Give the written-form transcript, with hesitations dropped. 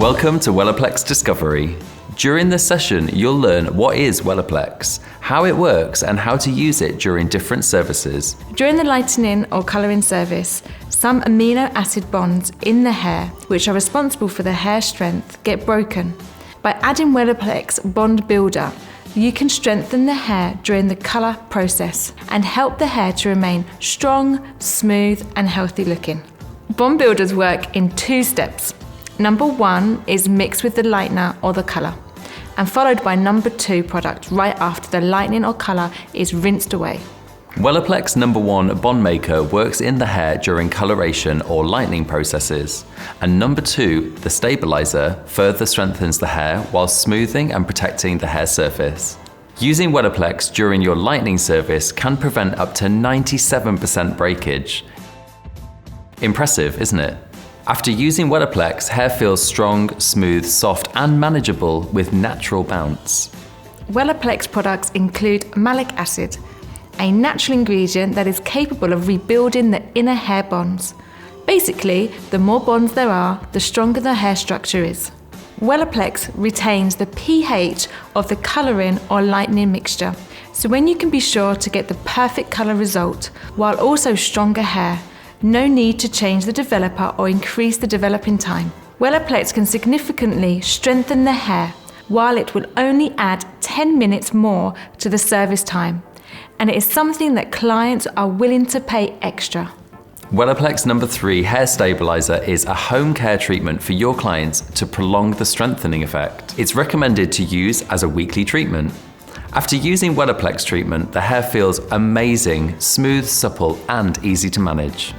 Welcome to WELLAPLEX Discovery. During this session, you'll learn what is WELLAPLEX, how it works, and how to use it during different services. During the lightening or colouring service, some amino acid bonds in the hair, which are responsible for the hair strength, get broken. By adding WELLAPLEX Bond Builder, you can strengthen the hair during the colour process and help the hair to remain strong, smooth, and healthy looking. Bond builders work in 2 steps. Number 1 is mixed with the lightener or the colour, and followed by number 2 product right after the lightening or colour is rinsed away. WELLAPLEX number 1 Bond Maker works in the hair during coloration or lightening processes, and number 2, the stabilizer, further strengthens the hair while smoothing and protecting the hair surface. Using WELLAPLEX during your lightening service can prevent up to 97% breakage. Impressive, isn't it? After using WELLAPLEX, hair feels strong, smooth, soft, and manageable with natural bounce. WELLAPLEX products include malic acid, a natural ingredient that is capable of rebuilding the inner hair bonds. Basically, the more bonds there are, the stronger the hair structure is. WELLAPLEX retains the pH of the colouring or lightening mixture, so when you can be sure to get the perfect colour result, while also stronger hair. No need to change the developer or increase the developing time. WELLAPLEX can significantly strengthen the hair, while it will only add 10 minutes more to the service time. And it is something that clients are willing to pay extra. WELLAPLEX number 3 Hair Stabilizer is a home care treatment for your clients to prolong the strengthening effect. It's recommended to use as a weekly treatment. After using WELLAPLEX treatment, the hair feels amazing, smooth, supple, and easy to manage.